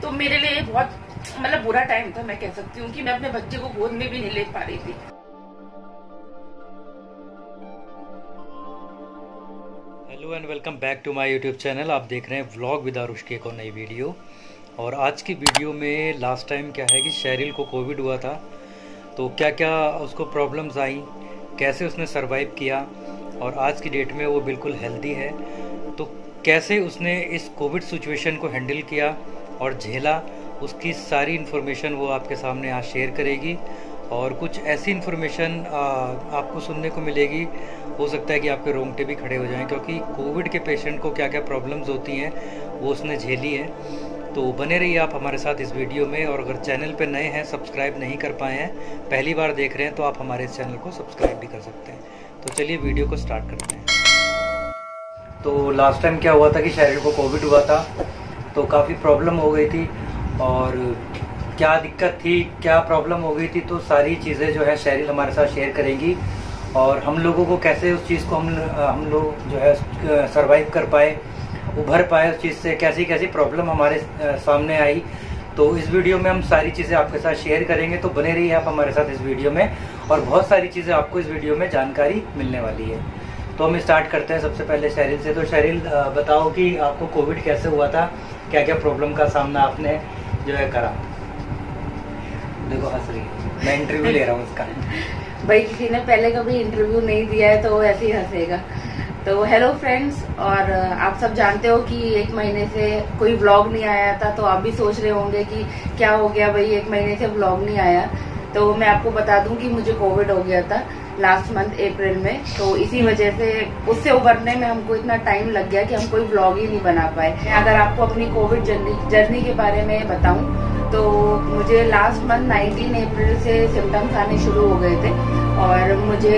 तो मेरे लिए बहुत मतलब बुरा टाइम था। मैं कह सकती हूँ कि मैं अपने बच्चे को गोद में भी नहीं ले पा रही थी। Hello and welcome back to my YouTube channel. आप देख रहे हैं व्लॉग विद आरुष की एक और नई वीडियो। और आज की वीडियो में लास्ट टाइम क्या है कि शेरिल को कोविड हुआ था, तो क्या क्या उसको प्रॉब्लम्स आई, कैसे उसने सरवाइव किया, और आज की डेट में वो बिल्कुल हेल्दी है। तो कैसे उसने इस कोविड सिचुएशन को हैंडल किया और झेला, उसकी सारी इन्फॉर्मेशन वो आपके सामने आज शेयर करेगी। और कुछ ऐसी इन्फॉर्मेशन आपको सुनने को मिलेगी, हो सकता है कि आपके रोंगटे भी खड़े हो जाएं, क्योंकि कोविड के पेशेंट को क्या क्या प्रॉब्लम्स होती हैं वो उसने झेली है। तो बने रहिए आप हमारे साथ इस वीडियो में। और अगर चैनल पे नए हैं, सब्सक्राइब नहीं कर पाए हैं, पहली बार देख रहे हैं, तो आप हमारे इस चैनल को सब्सक्राइब भी कर सकते हैं। तो चलिए वीडियो को स्टार्ट करते हैं। तो लास्ट टाइम क्या हुआ था कि शेरिल को कोविड हुआ था, तो काफ़ी प्रॉब्लम हो गई थी। और क्या दिक्कत थी, क्या प्रॉब्लम हो गई थी, तो सारी चीज़ें जो है शेरिल हमारे साथ शेयर करेंगी। और हम लोगों को कैसे उस चीज़ को हम लोग जो है सरवाइव कर पाए, उभर पाए उस चीज़ से, कैसी कैसी प्रॉब्लम हमारे सामने आई। तो इस वीडियो में हम सारी चीज़ें आपके साथ शेयर करेंगे। तो बने रहिए आप हमारे साथ इस वीडियो में, और बहुत सारी चीज़ें आपको इस वीडियो में जानकारी मिलने वाली है। तो हम स्टार्ट करते हैं सबसे पहले शेरिल से। तो शेरिल बताओ कि आपको कोविड कैसे हुआ था, क्या क्या प्रॉब्लम का सामना आपने जो है करा। देखो हंस रही है, मैं इंटरव्यू ले रहा हूँ उसका। भाई किसी ने पहले कभी इंटरव्यू नहीं दिया है तो वो ऐसे ही हंसेगा। तो हेलो फ्रेंड्स, और आप सब जानते हो कि 1 महीने से कोई व्लॉग नहीं आया था, तो आप भी सोच रहे होंगे कि क्या हो गया भाई, 1 महीने से व्लॉग नहीं आया। तो मैं आपको बता दूं कि मुझे कोविड हो गया था लास्ट मंथ अप्रैल में। तो इसी वजह से उससे उबरने में हमको इतना टाइम लग गया कि हम कोई व्लॉग ही नहीं बना पाए। अगर आपको अपनी कोविड जर्नी के बारे में बताऊं तो मुझे लास्ट मंथ 19 अप्रैल से सिम्टम्स आने शुरू हो गए थे, और मुझे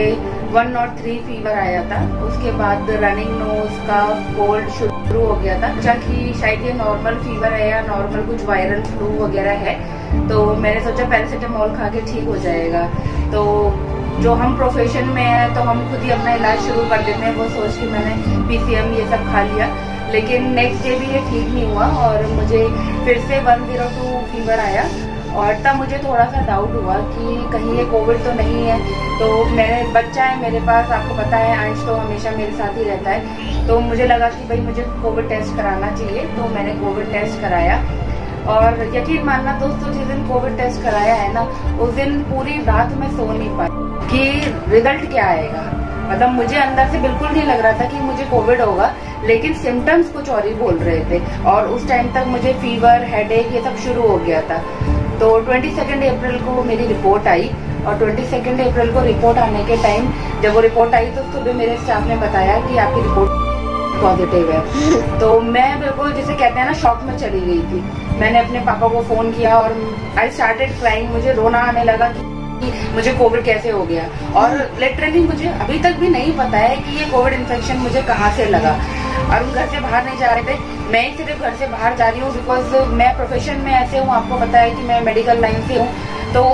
103 फीवर आया था। उसके बाद रनिंग नोज का कोल्ड शुरू हो गया था। सोचा कि शायद ये नॉर्मल फीवर है या नॉर्मल कुछ वायरल फ्लू वगैरह है, तो मैंने सोचा पैरासिटामोल खा के ठीक हो जाएगा। तो जो हम प्रोफेशन में है तो हम खुद ही अपना इलाज शुरू कर देते हैं, वो सोच के मैंने PCM ये सब खा लिया। लेकिन नेक्स्ट डे भी ये ठीक नहीं हुआ और मुझे फिर से 102 फीवर आया। और तब मुझे थोड़ा सा डाउट हुआ कि कहीं ये कोविड तो नहीं है। तो मेरे बच्चा है मेरे पास, आपको पता है अंश तो हमेशा मेरे साथ ही रहता है, तो मुझे लगा कि भाई मुझे कोविड टेस्ट कराना चाहिए। तो मैंने कोविड टेस्ट कराया, और यकीन मानना दोस्तों, जिस दिन कोविड टेस्ट कराया है ना, उस दिन पूरी रात मैं सो नहीं पाई कि रिजल्ट क्या आएगा। मतलब मुझे अंदर से बिल्कुल नहीं लग रहा था कि मुझे कोविड होगा, लेकिन सिम्टम्स कुछ और ही बोल रहे थे। और उस टाइम तक मुझे फीवर, हेडेक ये सब शुरू हो गया था। तो 22 अप्रैल को मेरी रिपोर्ट आई, और 22 अप्रैल को रिपोर्ट आने के टाइम जब वो रिपोर्ट आई तो सुबह मेरे स्टाफ ने बताया कि आपकी रिपोर्ट पॉजिटिव है। तो मैं बिल्कुल जिसे कहते हैं ना शॉक में चली गई थी। मैंने अपने पापा को फोन किया और आई स्टार्टेड क्राइंग। मुझे रोना आने लगा कि मुझे कोविड कैसे हो गया। और लिटरली मुझे अभी तक भी नहीं पता है कि ये कोविड इन्फेक्शन मुझे कहाँ से लगा। और घर से बाहर नहीं जा रहे थे, मैं ही सिर्फ घर से बाहर जा रही हूँ, बिकॉज मैं प्रोफेशन में ऐसे हूँ, आपको पता है कि मैं मेडिकल लाइन से हूँ, तो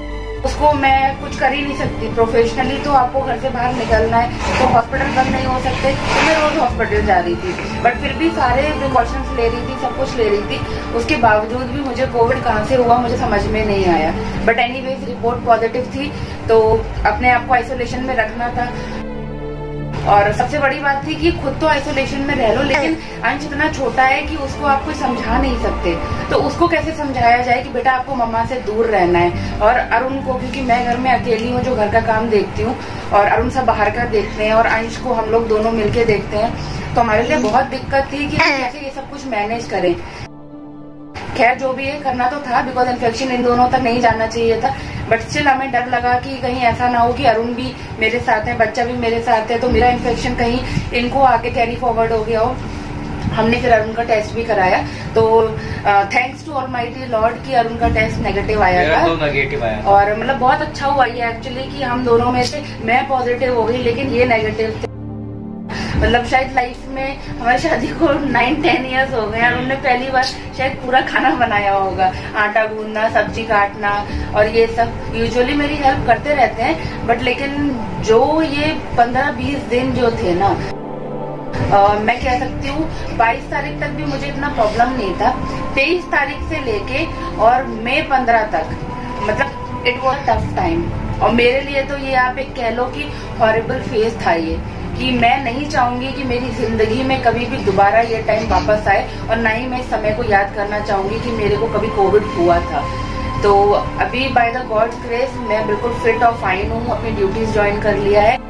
उसको मैं कुछ कर ही नहीं सकती। प्रोफेशनली तो आपको घर से बाहर निकलना है, तो हॉस्पिटल बंद नहीं हो सकते, तो मैं रोज हॉस्पिटल जा रही थी। बट फिर भी सारे प्रिकॉशंस ले रही थी, सब कुछ ले रही थी, उसके बावजूद भी मुझे कोविड कहाँ से हुआ मुझे समझ में नहीं आया। बट एनीवेज रिपोर्ट पॉजिटिव थी, तो अपने आप को आइसोलेशन में रखना था। और सबसे बड़ी बात थी कि खुद तो आइसोलेशन में रह लो, लेकिन अंश इतना छोटा है कि उसको आप कुछ समझा नहीं सकते। तो उसको कैसे समझाया जाए कि बेटा आपको मम्मा से दूर रहना है। और अरुण को, क्योंकि मैं घर में अकेली हूँ जो घर का काम देखती हूँ, और अरुण सब बाहर का देखते हैं, और अंश को हम लोग दोनों मिलके देखते हैं, तो हमारे लिए बहुत दिक्कत थी कि कैसे ये सब कुछ मैनेज करें। खैर जो भी है करना तो था, बिकॉज इन्फेक्शन इन दोनों तक नहीं जाना चाहिए था। बट स्टिल हमें डर लगा कि कहीं ऐसा ना हो कि अरुण भी मेरे साथ है, बच्चा भी मेरे साथ है, तो मेरा इन्फेक्शन कहीं इनको आगे कैरी फॉरवर्ड हो गया हो। हमने फिर अरुण का टेस्ट भी कराया, तो थैंक्स टू ऑलमाइटी लॉर्ड कि अरुण का टेस्ट नेगेटिव आया था। तो नेगेटिव आया, और मतलब बहुत अच्छा हुआ ये एक्चुअली कि हम दोनों में से मैं पॉजिटिव हो गई, लेकिन ये नेगेटिव थे। मतलब शायद लाइफ में हमारी शादी को 9-10 इयर्स हो गए, और उन्होंने पहली बार शायद पूरा खाना बनाया होगा, आटा गूंदना, सब्जी काटना, और ये सब यूजुअली मेरी हेल्प करते रहते हैं। बट लेकिन जो ये 15-20 दिन जो थे ना, मैं कह सकती हूँ 22 तारीख तक भी मुझे इतना प्रॉब्लम नहीं था। 23 तारीख से लेके और मई 15 तक मतलब इट वॉज टफ टाइम। और मेरे लिए तो ये आप एक कह लो कि हॉरिबल फेज था ये, कि मैं नहीं चाहूंगी कि मेरी जिंदगी में कभी भी दोबारा ये टाइम वापस आए, और ना ही मैं इस समय को याद करना चाहूंगी कि मेरे को कभी कोविड हुआ था। तो अभी बाय द गॉड्स ग्रेस मैं बिल्कुल फिट और फाइन हूँ, अपनी ड्यूटीज ज्वाइन कर लिया है।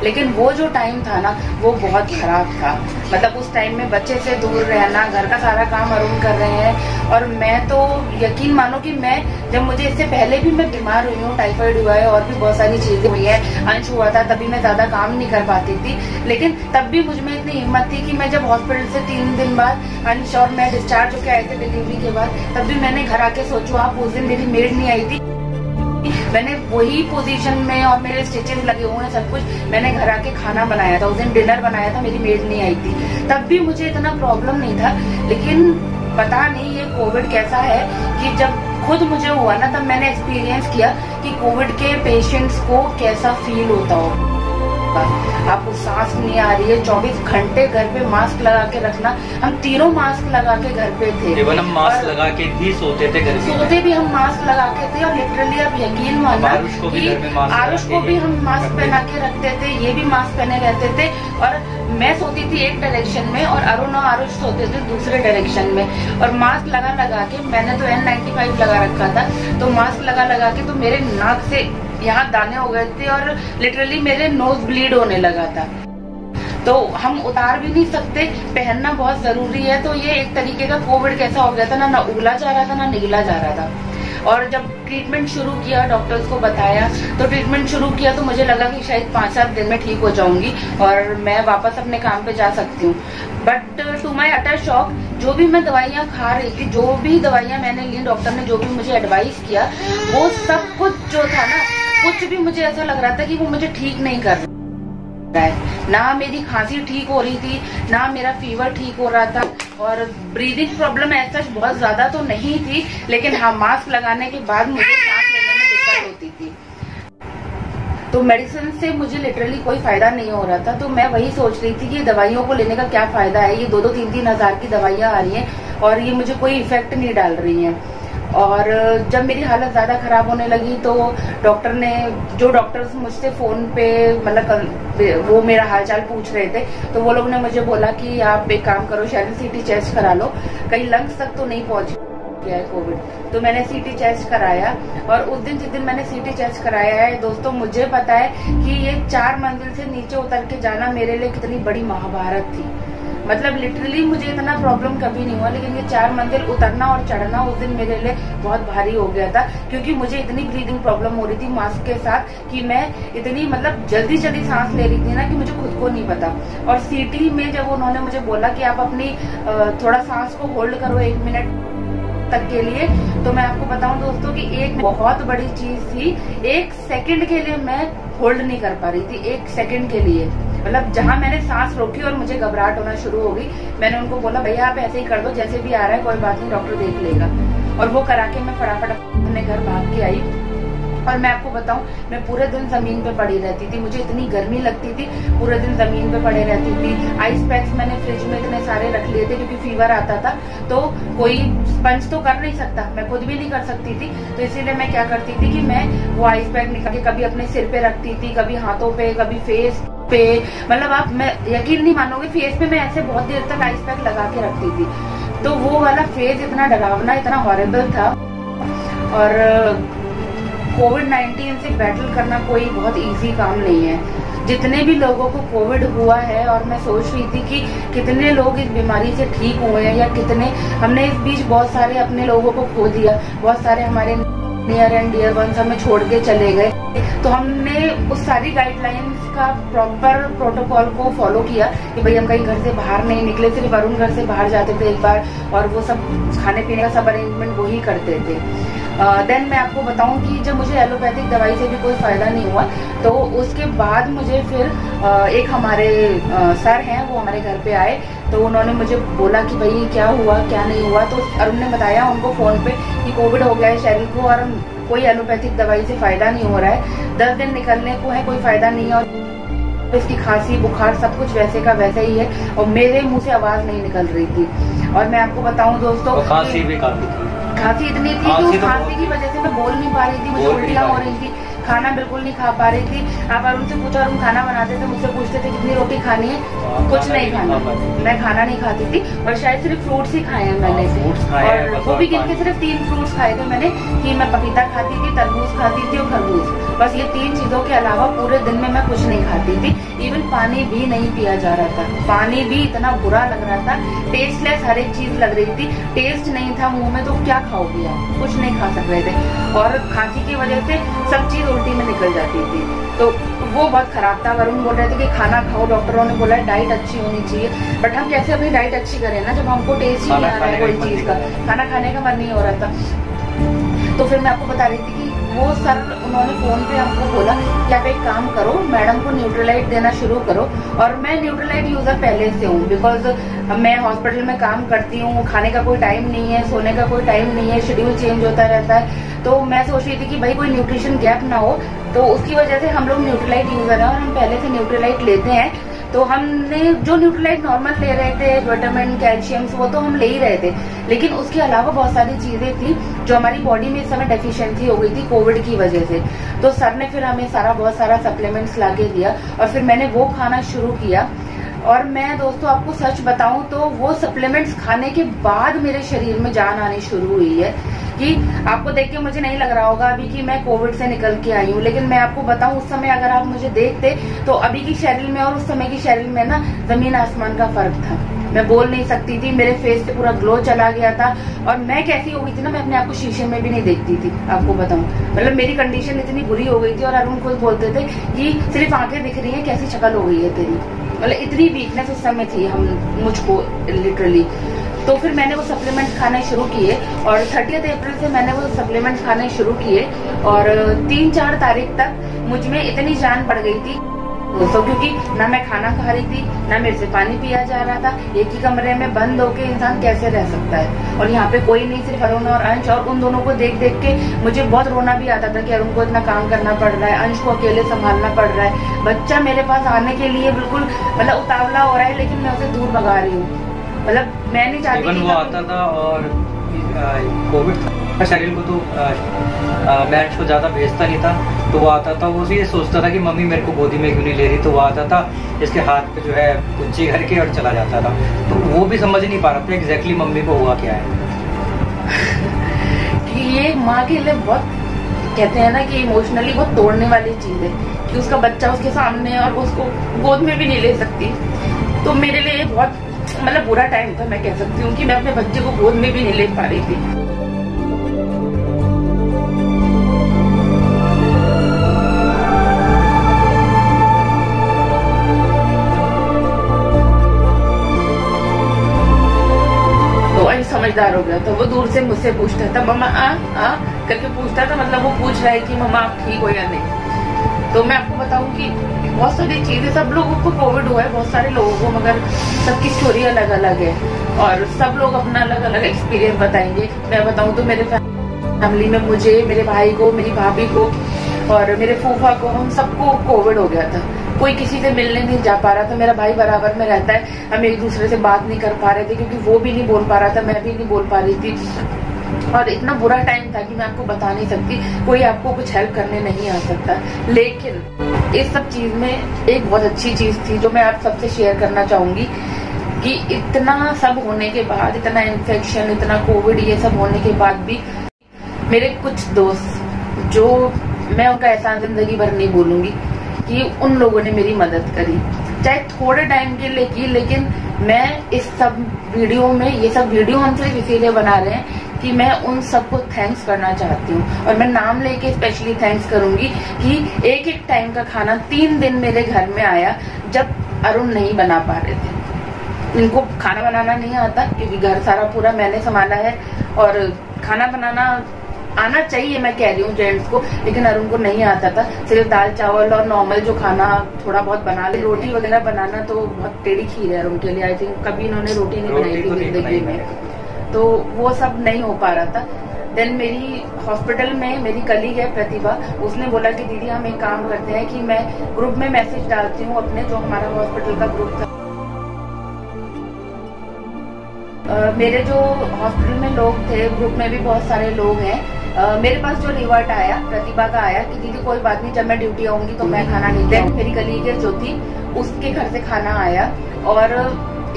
लेकिन वो जो टाइम था ना वो बहुत खराब था। मतलब उस टाइम में बच्चे से दूर रहना, घर का सारा काम अरुण कर रहे हैं, और मैं तो यकीन मानो कि मैं जब मुझे इससे पहले भी मैं बीमार हुई हूँ, टाइफाइड हुआ है और भी बहुत सारी चीजें हुई है, अंश हुआ था, तभी मैं ज्यादा काम नहीं कर पाती थी। लेकिन तब भी मुझ में इतनी हिम्मत थी कि मैं जब हॉस्पिटल से 3 दिन बाद अंश और मैं डिस्चार्ज होकर आए थे डिलीवरी के बाद, तब भी मैंने घर आके सोचो आप, उस दिन मेरी मेड नहीं आई थी, मैंने वही पोजीशन में और मेरे स्टिचेस लगे हुए हैं सब कुछ, मैंने घर आके खाना बनाया था। उस दिन डिनर बनाया था, मेरी मेड नहीं आई थी, तब भी मुझे इतना प्रॉब्लम नहीं था। लेकिन पता नहीं ये कोविड कैसा है कि जब खुद मुझे हुआ ना, तब मैंने एक्सपीरियंस किया कि कोविड के पेशेंट्स को कैसा फील होता हो। आपको सांस नहीं आ रही है, 24 घंटे घर पे मास्क लगा के रखना। हम तीनों मास्क लगा के घर पे थे, इवन हम मास्क लगा के भी सोते थे घर में, सोते भी हम मास्क लगा के थे। और लिटरली आप यकीन मानना, आरुष को भी हम मास्क पहना के रखते थे, ये भी मास्क पहने रहते थे। और मैं सोती थी एक डायरेक्शन में और अरुण और आरुष सोते थे दूसरे डायरेक्शन में, और मास्क लगा लगा के, मैंने तो N95 लगा रखा था, तो मास्क लगा लगा के तो मेरे नाक से यहाँ दाने हो गए थे और लिटरली मेरे नोज ब्लीड होने लगा था। तो हम उतार भी नहीं सकते, पहनना बहुत जरूरी है। तो ये एक तरीके का कोविड कैसा हो गया था ना उगला जा रहा था ना निगला जा रहा था। और जब ट्रीटमेंट शुरू किया, डॉक्टर्स को बताया, तो ट्रीटमेंट शुरू किया तो मुझे लगा कि शायद 5-7 दिन में ठीक हो जाऊंगी और मैं वापस अपने काम पे जा सकती हूँ। But to my utter shock, जो भी मैं दवाइयाँ खा रही थी, जो भी दवाइयाँ मैंने ली, डॉक्टर ने जो भी मुझे एडवाइस किया, वो सब कुछ जो था ना, कुछ भी मुझे ऐसा लग रहा था कि वो मुझे ठीक नहीं कर रहा है। ना मेरी खांसी ठीक हो रही थी, ना मेरा फीवर ठीक हो रहा था, और ब्रीदिंग प्रॉब्लम ऐसा बहुत ज्यादा तो नहीं थी, लेकिन हाँ मास्क लगाने के बाद मुझे सांस लेने में दिक्कत होती थी। तो मेडिसिन से मुझे लिटरली कोई फायदा नहीं हो रहा था। तो मैं वही सोच रही थी कि दवाइयों को लेने का क्या फायदा है, ये 2-2, 3-3 हजार की दवाइयाँ आ रही हैं और ये मुझे कोई इफेक्ट नहीं डाल रही हैं। और जब मेरी हालत ज्यादा खराब होने लगी तो डॉक्टर ने, जो डॉक्टर्स मुझसे फोन पे मतलब वो मेरा हालचाल पूछ रहे थे, तो वो लोग ने मुझे बोला कि आप एक काम करो, शायद सीटी चेस्ट करा लो, कहीं लंग्स तक तो नहीं पहुंच गया है कोविड। तो मैंने सीटी चेस्ट कराया, और उस दिन जिस दिन मैंने सीटी चेस्ट कराया है दोस्तों, मुझे पता है कि ये 4 मंजिल से नीचे उतर के जाना मेरे लिए कितनी बड़ी महाभारत थी। मतलब लिटरली मुझे इतना प्रॉब्लम कभी नहीं हुआ, लेकिन ये 4 मंजिल उतरना और चढ़ना उस दिन मेरे लिए बहुत भारी हो गया था, क्योंकि मुझे इतनी ब्रीदिंग प्रॉब्लम हो रही थी मास्क के साथ कि मैं इतनी मतलब जल्दी जल्दी सांस ले रही थी ना कि मुझे खुद को नहीं पता। और सीटी में जब उन्होंने मुझे बोला कि आप अपनी थोड़ा सांस को होल्ड करो 1 मिनट तक के लिए, तो मैं आपको बताऊं दोस्तों कि एक बहुत बड़ी चीज थी। 1 सेकंड के लिए मैं होल्ड नहीं कर पा रही थी, 1 सेकंड के लिए। मतलब जहां मैंने सांस रोकी और मुझे घबराहट होना शुरू हो गई, मैंने उनको बोला भैया आप ऐसे ही कर दो, जैसे भी आ रहा है कोई बात नहीं, डॉक्टर देख लेगा। और वो करा के मैं फटाफट अपने घर भाग के आई। और मैं आपको बताऊं, मैं पूरे दिन जमीन पे पड़ी रहती थी, मुझे इतनी गर्मी लगती थी, पूरे दिन जमीन पे पड़े रहती थी। आइस पैक्स मैंने फ्रिज में इतने सारे रख लिए थे, क्योंकि फीवर आता था, तो कोई स्पंज तो कर नहीं सकता, मैं खुद भी नहीं कर सकती थी। तो इसीलिए मैं क्या करती थी कि मैं वो आइस पैक निकाल के कभी अपने सिर पे रखती थी, कभी हाथों पे, कभी फेस पे। मतलब आप, मैं यकीन नहीं मानोगे, फेस पे मैं ऐसे बहुत देर तक आइस पैक लगा के रखती थी। तो वो वाला फेज इतना डरावना, इतना हॉरिबल था। और कोविड-19 से बैटल करना कोई बहुत इजी काम नहीं है। जितने भी लोगों को कोविड हुआ है, और मैं सोच रही थी कि कितने लोग इस बीमारी से ठीक हुए हैं, या कितने, हमने इस बीच बहुत सारे अपने लोगों को खो दिया, बहुत सारे हमारे नियर एंड डियर वंस हमें छोड़ के चले गए। तो हमने उस सारी गाइडलाइंस का प्रॉपर प्रोटोकॉल को फॉलो किया कि भाई हम कहीं घर से बाहर नहीं निकले, सिर्फ अरुण घर से बाहर जाते थे एक बार, और वो सब खाने पीने का सब अरेंजमेंट वो ही करते थे। देन मैं आपको बताऊं कि जब मुझे एलोपैथिक दवाई से भी कोई फायदा नहीं हुआ, तो उसके बाद मुझे फिर एक हमारे सर हैं, वो हमारे घर पे आए, तो उन्होंने मुझे बोला कि भाई क्या हुआ क्या नहीं हुआ। तो अरुण ने बताया उनको फोन पे कि कोविड हो गया है शेरिल को, और कोई एलोपैथिक दवाई से फायदा नहीं हो रहा है, 10 दिन निकलने को है, कोई फायदा नहीं है। और इसकी खांसी बुखार सब कुछ वैसे का वैसा ही है और मेरे मुंह से आवाज नहीं निकल रही थी। और मैं आपको बताऊं दोस्तों, खांसी भी काफी थी, खांसी इतनी थी कि खांसी की वजह से मैं बोल नहीं पा रही थी, मुझे उल्टियां हो रही थी, खाना बिल्कुल नहीं खा पा रही थी। आप अरुण से पूछो, अरुण खाना बनाते थे, मुझसे पूछते थे कितनी रोटी खानी है, कुछ नहीं खाना, मैं खाना नहीं खाती थी। और शायद सिर्फ फ्रूट्स ही खाए हैं मैंने, और वो भी गिन के सिर्फ 3 फ्रूट्स खाए थे मैंने, कि मैं पपीता खाती थी, तरबूज खाती थी और खरबूज, बस ये 3 चीजों के अलावा पूरे दिन में मैं कुछ नहीं खाती थी। इवन पानी भी नहीं पिया जा रहा था, पानी भी इतना बुरा लग रहा था, टेस्टलेस हर एक चीज लग रही थी, टेस्ट नहीं था मुंह में, तो क्या खाओगे आप, कुछ नहीं खा सक रहे थे। और खांसी की वजह से सब चीज उल्टी में निकल जाती थी, तो वो बहुत खराब था। वरुण बोल रहे थे कि खाना खाओ, डॉक्टरों ने बोला डाइट अच्छी होनी चाहिए, बट हम कैसे अपनी डाइट अच्छी करें ना जब हमको टेस्ट ही नहीं आ रहा है कोई चीज का, खाना खाने का मन नहीं हो रहा था। तो फिर मैं आपको बता रही थी कि वो सर उन्होंने फोन पे हमको बोला कि आप एक काम करो, मैडम को न्यूट्रलाइट देना शुरू करो। और मैं न्यूट्रलाइट यूजर पहले से हूँ, बिकॉज मैं हॉस्पिटल में काम करती हूँ, खाने का कोई टाइम नहीं है, सोने का कोई टाइम नहीं है, शेड्यूल चेंज होता रहता है, तो मैं सोच रही थी कि भाई कोई न्यूट्रिशन गैप ना हो, तो उसकी वजह से हम लोग न्यूट्रलाइट यूजर हैं और हम पहले से न्यूट्रलाइट लेते हैं। तो हमने जो न्यूट्रलाइट नॉर्मल ले रहे थे, विटामिन कैल्शियम वो तो हम ले ही रहे थे, लेकिन उसके अलावा बहुत सारी चीजें थी जो हमारी बॉडी में इस समय डेफिशिएंसी हो गई थी कोविड की वजह से। तो सर ने फिर हमें बहुत सारा सप्लीमेंट्स लाके दिया और फिर मैंने वो खाना शुरू किया। और मैं दोस्तों आपको सच बताऊं तो वो सप्लीमेंट्स खाने के बाद मेरे शरीर में जान आनी शुरू हुई है, कि आपको देख के मुझे नहीं लग रहा होगा अभी कि मैं कोविड से निकल के आई हूँ, लेकिन मैं आपको बताऊं उस समय अगर आप मुझे देखते तो अभी की शरीर में और उस समय की शरीर में ना जमीन आसमान का फर्क था। मैं बोल नहीं सकती थी, मेरे फेस पे पूरा ग्लो चला गया था और मैं कैसी हो गई थी ना, मैं अपने आप को शीशे में भी नहीं देखती थी, आपको बताऊं। मतलब मेरी कंडीशन इतनी बुरी हो गई थी और अरुण खुद बोलते थे कि सिर्फ आंखें दिख रही है, कैसी शक्ल हो गई है तेरी, मतलब इतनी वीकनेस उस समय थी मुझको लिटरली। तो फिर मैंने वो सप्लीमेंट्स खाने शुरू किए और 30 अप्रैल से मैंने वो सप्लीमेंट्स खाने शुरू किए और 3-4 तारीख तक मुझ में इतनी जान बढ़ गई थी दोस्तों, क्योंकि ना मैं खाना खा रही थी, ना मेरे से पानी पिया जा रहा था। एक ही कमरे में बंद होके इंसान कैसे रह सकता है, और यहाँ पे कोई नहीं, सिर्फ अरुण और अंश, और उन दोनों को देख देख के मुझे बहुत रोना भी आता था कि अरुण को इतना काम करना पड़ रहा है, अंश को अकेले संभालना पड़ रहा है, बच्चा मेरे पास आने के लिए बिल्कुल मतलब उतावला हो रहा है, लेकिन मैं उसे दूर भगा रही हूँ। मतलब मैं नहीं चाहती वो आता था और कोविड था शरीर को, तो मैं अंश को ज्यादा भेजता नहीं था, तो वो आता था, वो ये सोचता था कि मम्मी मेरे को गोदी में क्यों नहीं ले रही, तो वो आता था इसके हाथ पे जो है कुंची घर के और चला जाता था। तो वो भी समझ नहीं पा रहा था एग्जैक्टली मम्मी को हुआ क्या है। कि ये माँ के लिए बहुत कहते हैं ना कि इमोशनली बहुत तोड़ने वाली चीज है कि उसका बच्चा उसके सामने और उसको गोद में भी नहीं ले सकती। तो मेरे लिए बहुत मतलब बुरा टाइम था, मैं कह सकती हूँ कि मैं अपने बच्चे को गोद में भी नहीं ले पा रही थी। समझदार हो गया, तो वो दूर से मुझसे पूछता था मम्मा आ करके पूछता था, मतलब वो पूछ रहा है कि मम्मा आप ठीक हो या नहीं। तो मैं आपको बताऊं कि बहुत सारी चीजें, सब लोगों को कोविड हुआ है, बहुत सारे लोगों को, मगर सबकी स्टोरी अलग अलग है और सब लोग अपना अलग अलग एक्सपीरियंस बताएंगे। मैं बताऊं तो मेरे फैमिली में मुझे, मेरे भाई को, मेरी भाभी को और मेरे फूफा को, हम सबको कोविड हो गया था। कोई किसी से मिलने नहीं जा पा रहा था, मेरा भाई बराबर में रहता है, हम एक दूसरे से बात नहीं कर पा रहे थे क्योंकि वो भी नहीं बोल पा रहा था, मैं भी नहीं बोल पा रही थी। और इतना बुरा टाइम था कि मैं आपको बता नहीं सकती, कोई आपको कुछ हेल्प करने नहीं आ सकता। लेकिन इस सब चीज में एक बहुत अच्छी चीज थी जो मैं आप सबसे शेयर करना चाहूंगी कि इतना सब होने के बाद, इतना इन्फेक्शन, इतना कोविड, ये सब होने के बाद भी मेरे कुछ दोस्त, जो मैं उनका एहसान जिंदगी भर नहीं भूलूंगी कि उन लोगों ने मेरी मदद करी, चाहे थोड़े टाइम के लिए की, लेकिन मैं इस सब वीडियो में, ये सब वीडियो हम सिर्फ इसीलिए बना रहे हैं कि मैं उन सबको थैंक्स करना चाहती हूँ। और मैं नाम लेके स्पेशली थैंक्स करूंगी कि एक एक टाइम का खाना 3 दिन मेरे घर में आया जब अरुण नहीं बना पा रहे थे। इनको खाना बनाना नहीं आता क्योंकि घर सारा पूरा मैंने संभाला है, और खाना बनाना आना चाहिए, मैं कह रही हूँ जेंट्स को, लेकिन अरुण को नहीं आता था। सिर्फ दाल चावल और नॉर्मल जो खाना थोड़ा बहुत बना ले, रोटी वगैरह बनाना तो बहुत टेढ़ी खीर है अरुण के लिए। आई थिंक कभी इन्होंने रोटी नहीं बनाई थी जिंदगी में। तो वो सब नहीं हो पा रहा था। देन मेरी हॉस्पिटल में मेरी कलीग है प्रतिभा, उसने बोला कि दीदी हम एक काम करते हैं कि मैं ग्रुप में मैसेज डालती हूँ अपने, जो हमारा हॉस्पिटल का ग्रुप था। मेरे जो हॉस्पिटल में लोग थे, ग्रुप में भी बहुत सारे लोग हैं। मेरे पास जो रिवर्ट आया प्रतिभा का आया कि दीदी कोई बात नहीं, जब मैं ड्यूटी आऊंगी तो मैं खाना नहीं। देन मेरी कलीग है ज्योति, उसके घर से खाना आया। और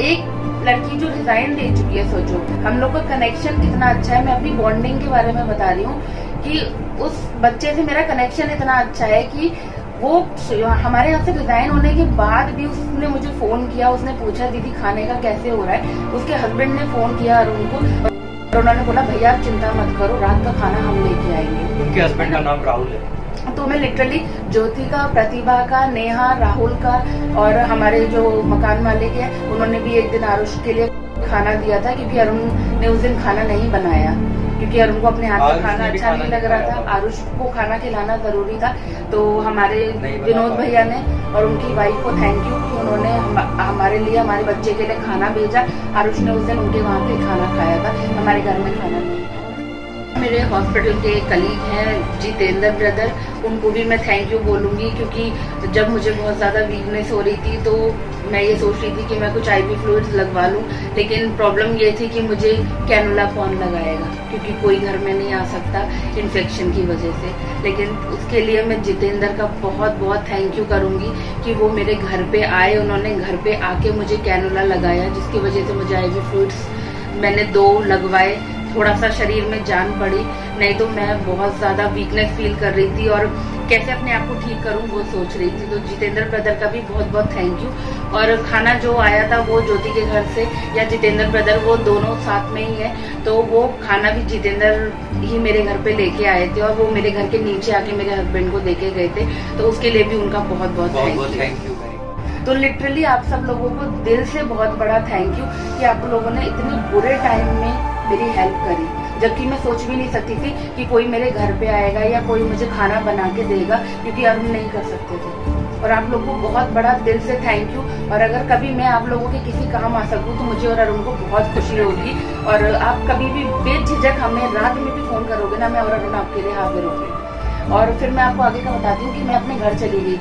एक लड़की जो रिजाइन दे चुकी है, सोचो हम लोग का कनेक्शन कितना अच्छा है। मैं अपनी बॉन्डिंग के बारे में बता रही हूँ कि उस बच्चे से मेरा कनेक्शन इतना अच्छा है कि वो हमारे यहाँ से रिजाइन होने के बाद भी उसने मुझे फोन किया, उसने पूछा दीदी खाने का कैसे हो रहा है। उसके हस्बैंड ने फोन किया अरुण को और उन्होंने बोला भैया आप चिंता मत करो, रात का खाना हम लेके आएंगे। उनके हस्बैंड का नाम राहुल है। तो मैं लिटरली ज्योति का, प्रतिभा का, नेहा, राहुल का और हमारे जो मकान मालिक है उन्होंने भी एक दिन आरुष के लिए खाना दिया था, क्योंकि अरुण ने उस दिन खाना नहीं बनाया, क्योंकि अरुण को अपने हाथ का खाना अच्छा नहीं लग रहा था। आरुष को खाना खिलाना जरूरी था। तो हमारे विनोद भैया ने और उनकी वाइफ को थैंक यू कि उन्होंने हमारे लिए, हमारे बच्चे के लिए खाना भेजा। आरुष ने उस दिन उनके वहाँ पे खाना खाया था, हमारे घर में खाना नहीं। मेरे हॉस्पिटल के कलीग हैं जितेंद्र ब्रदर, उनको भी मैं थैंक यू बोलूंगी, क्योंकि जब मुझे बहुत ज्यादा वीकनेस हो रही थी तो मैं ये सोच रही थी कि मैं कुछ IV फ्लूइड्स लगवा लूं, लेकिन प्रॉब्लम ये थी कि मुझे कैनुला कौन लगाएगा, क्योंकि कोई घर में नहीं आ सकता इन्फेक्शन की वजह से। लेकिन उसके लिए मैं जितेंद्र का बहुत बहुत थैंक यू करूंगी कि वो मेरे घर पे आए, उन्होंने घर पे आके मुझे कैनुला लगाया, जिसकी वजह से मुझे IV फ्लूइड्स मैंने 2 लगवाए। थोड़ा सा शरीर में जान पड़ी, नहीं तो मैं बहुत ज्यादा वीकनेस फील कर रही थी और कैसे अपने आप को ठीक करूं वो सोच रही थी। तो जितेंद्र ब्रदर का भी बहुत बहुत थैंक यू। और खाना जो आया था वो ज्योति के घर से या जितेंद्र ब्रदर, वो दोनों साथ में ही है, तो वो खाना भी जितेंद्र ही मेरे घर पे लेके आए थे और वो मेरे घर के नीचे आके मेरे हस्बैंड को देके गए थे, तो उसके लिए भी उनका बहुत बहुत थैंक यू। तो लिटरली आप सब लोगों को दिल से बहुत बड़ा थैंक यू कि आप लोगों ने इतने बुरे टाइम में मेरी हेल्प करी, जबकि मैं सोच भी नहीं सकती थी कि कोई मेरे घर पे आएगा या कोई मुझे खाना बना के देगा, क्योंकि अरुण नहीं कर सकते थे। और आप लोगों को बहुत बड़ा दिल से थैंक यू। और अगर कभी मैं आप लोगों के किसी काम आ सकूं तो मुझे और अरुण को बहुत खुशी होगी। और आप कभी भी बेझिझक हमें रात में भी फोन करोगे ना, मैं और अरुण आपके लिए हाजिर होंगे। और फिर मैं आपको आगे का बताती हूँ कि मैं अपने घर चली गई,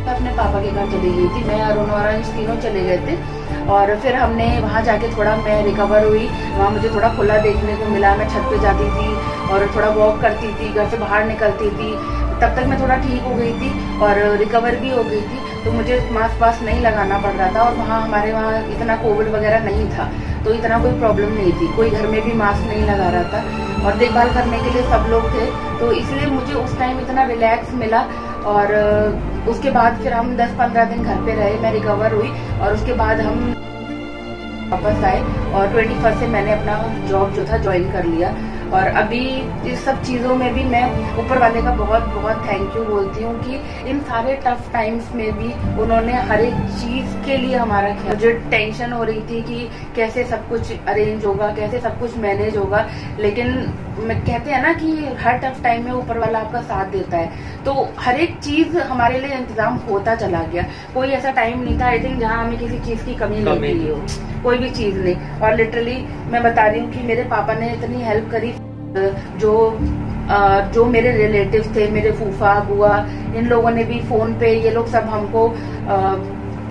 अपने पापा के घर चली गई थी। मैं अरुण और अंश तीनों चले गए थे और फिर हमने वहाँ जाके थोड़ा मैं रिकवर हुई। वहाँ मुझे थोड़ा खुला देखने को मिला, मैं छत पे जाती थी और थोड़ा वॉक करती थी, घर से बाहर निकलती थी। तब तक मैं थोड़ा ठीक हो गई थी और रिकवर भी हो गई थी, तो मुझे मास्क वास्क नहीं लगाना पड़ रहा था। और वहाँ हमारे वहाँ इतना कोविड वगैरह नहीं था, तो इतना कोई प्रॉब्लम नहीं थी, कोई घर में भी मास्क नहीं लगा रहा था और देखभाल करने के लिए सब लोग थे, तो इसलिए मुझे उस टाइम इतना रिलैक्स मिला। और उसके बाद फिर हम 10-15 दिन घर पे रहे, मैं रिकवर हुई और उसके बाद हम वापस आए और 21 से मैंने अपना जॉब जो था ज्वाइन कर लिया। और अभी इस सब चीज़ों में भी मैं ऊपर वाले का बहुत बहुत थैंक यू बोलती हूँ कि इन सारे टफ टाइम्स में भी उन्होंने हर एक चीज़ के लिए हमारा ख्याल। मुझे टेंशन हो रही थी कि कैसे सब कुछ अरेंज होगा, कैसे सब कुछ मैनेज होगा, लेकिन कहते हैं ना कि हर टफ टाइम में ऊपर वाला आपका साथ देता है, तो हर एक चीज़ हमारे लिए इंतजाम होता चला गया। कोई ऐसा टाइम नहीं था आई थिंक जहाँ हमें किसी चीज़ की कमी लगी हो, कोई भी चीज़ नहीं। और लिटरली मैं बता रही हूँ कि मेरे पापा ने इतनी हेल्प करी, जो मेरे रिलेटिव्स थे, मेरे फूफा बुआ, इन लोगों ने भी फोन पे, ये लोग सब हमको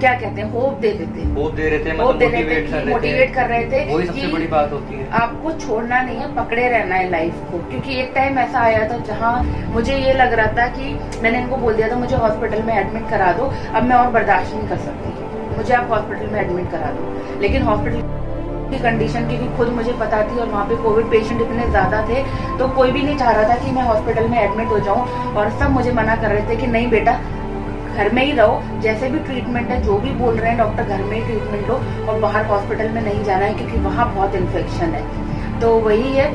क्या कहते हैं, होप दे रहे थे, मोटिवेट कर रहे थे। वही सबसे बड़ी बात होती है, आपको छोड़ना नहीं है, पकड़े रहना है लाइफ को। क्योंकि एक टाइम ऐसा आया था जहाँ मुझे ये लग रहा था कि मैंने इनको बोल दिया था मुझे हॉस्पिटल में एडमिट करा दो, अब मैं और बर्दाश्त नहीं कर सकती, मुझे आप हॉस्पिटल में एडमिट करा दो। लेकिन हॉस्पिटल की कंडीशन, क्योंकि खुद मुझे पता थी और वहाँ पे कोविड पेशेंट इतने ज्यादा थे, तो कोई भी नहीं चाह रहा था कि मैं हॉस्पिटल में एडमिट हो जाऊं। और सब मुझे मना कर रहे थे कि नहीं बेटा, घर में ही रहो, जैसे भी ट्रीटमेंट है, जो भी बोल रहे हैं डॉक्टर, घर में ही ट्रीटमेंट लो और बाहर हॉस्पिटल में नहीं जाना है, क्योंकि वहाँ बहुत इन्फेक्शन है। तो वही है,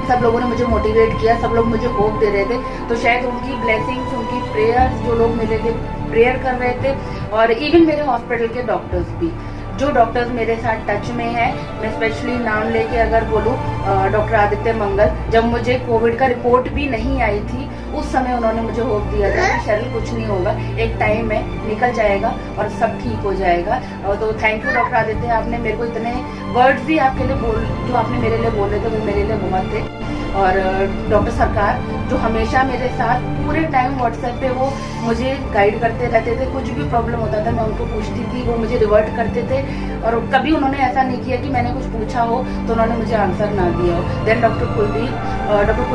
सब लोगों ने मुझे मोटिवेट किया, सब लोग मुझे होप दे रहे थे, तो शायद उनकी ब्लेसिंग्स, उनकी प्रेयर्स, जो लोग मेरे लिए प्रेयर कर रहे थे, और इवन मेरे हॉस्पिटल के डॉक्टर्स भी जो डॉक्टर्स मेरे साथ टच में है, मैं स्पेशली नाम लेके अगर बोलूँ, डॉक्टर आदित्य मंगल, जब मुझे कोविड का रिपोर्ट भी नहीं आई थी उस समय उन्होंने मुझे होप दिया था कि शैरिल कुछ नहीं होगा, एक टाइम में निकल जाएगा और सब ठीक हो जाएगा। तो थैंक यू डॉक्टर आदित्य, आपने मेरे को इतने वर्ड्स भी आपके लिए जो आपने मेरे लिए बोले थे वो मेरे लिए बहुत थे। और डॉक्टर सरकार जो हमेशा मेरे साथ पूरे टाइम व्हाट्सएप पे वो मुझे गाइड करते रहते थे, कुछ भी प्रॉब्लम होता था मैं उनको पूछती थी, वो मुझे रिवर्ट करते थे और कभी उन्होंने ऐसा नहीं किया कि मैंने कुछ पूछा हो तो उन्होंने मुझे आंसर ना दिया हो। देन डॉक्टर कुलदीप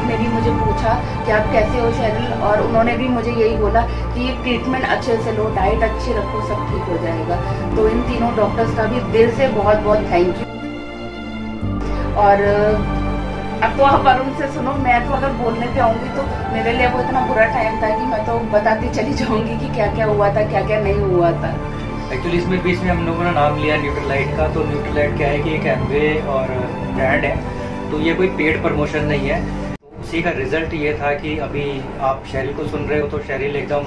ने भी मुझे पूछा कि आप कैसे हो शैरिल, और उन्होंने भी मुझे यही बोला कि ट्रीटमेंट अच्छे से लो, डाइट अच्छी रखो, सब ठीक हो जाएगा। तो इन तीनों डॉक्टर्स का भी दिल से बहुत बहुत थैंक यू। और अब तो आप अरुण से सुनो, मैं तो अगर बोलने पे आऊंगी तो मेरे लिए वो इतना बुरा टाइम था कि मैं तो बताती चली जाऊंगी कि क्या क्या हुआ था, क्या क्या नहीं हुआ था। एक्चुअली इसमें बीच में हम लोगों ने नाम लिया न्यूट्रीलाइट का। तो न्यूट्रीलाइट क्या है कि एक एमवे और ब्रांड है, तो ये कोई पेड प्रमोशन नहीं है। तो उसी का रिजल्ट ये था कि अभी आप शैरिल को सुन रहे हो तो शैरिल एकदम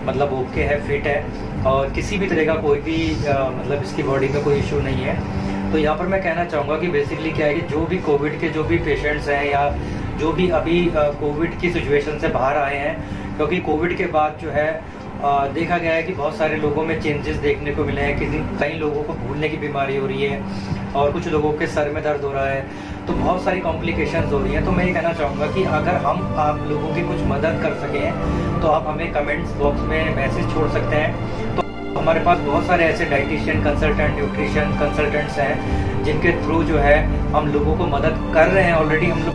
मतलब ओके है, फिट है और किसी भी तरह का कोई भी मतलब इसकी बॉडी में कोई इशू नहीं है। तो यहाँ पर मैं कहना चाहूँगा कि बेसिकली क्या है कि जो भी कोविड के जो भी पेशेंट्स हैं या जो भी अभी कोविड की सिचुएशन से बाहर आए हैं, क्योंकि कोविड के बाद जो है देखा गया है कि बहुत सारे लोगों में चेंजेस देखने को मिले हैं। कई लोगों को भूलने की बीमारी हो रही है और कुछ लोगों के सर में दर्द हो रहा है, तो बहुत सारी कॉम्प्लिकेशंस हो रही हैं। तो मैं ये कहना चाहूँगा कि अगर हम आप लोगों की कुछ मदद कर सकें तो आप हमें कमेंट्स बॉक्स में मैसेज छोड़ सकते हैं। तो हमारे पास बहुत सारे ऐसे डाइटिशियन कंसल्टेंट, न्यूट्रिशन कंसल्टेंट्स हैं जिनके थ्रू जो है हम लोगों को मदद कर रहे हैं। ऑलरेडी हम लोग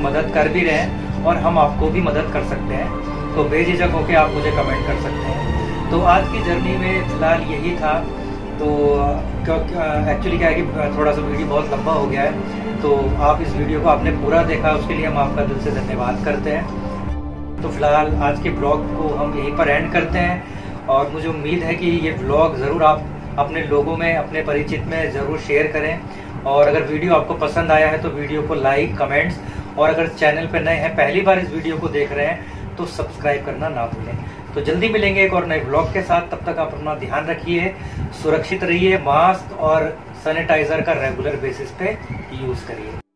मदद कर भी रहे हैं और हम आपको भी मदद कर सकते हैं। तो बेझिझक होकर आप मुझे कमेंट कर सकते हैं। तो आज की जर्नी में फिलहाल यही था। तो एक्चुअली क्या है कि थोड़ा सा वीडियो बहुत लंबा हो गया है, तो आप इस वीडियो को आपने पूरा देखा उसके लिए हम आपका दिल से धन्यवाद करते हैं। तो फिलहाल आज के ब्लॉग को हम यहीं पर एंड करते हैं और मुझे उम्मीद है कि ये ब्लॉग ज़रूर आप अपने लोगों में, अपने परिचित में ज़रूर शेयर करें। और अगर वीडियो आपको पसंद आया है तो वीडियो को लाइक, कमेंट्स, और अगर चैनल पर नए हैं, पहली बार इस वीडियो को देख रहे हैं तो सब्सक्राइब करना ना भूलें। तो जल्दी मिलेंगे एक और नए ब्लॉग के साथ। तब तक आप अपना ध्यान रखिए, सुरक्षित रहिए, मास्क और सैनिटाइजर का रेगुलर बेसिस पे यूज करिए।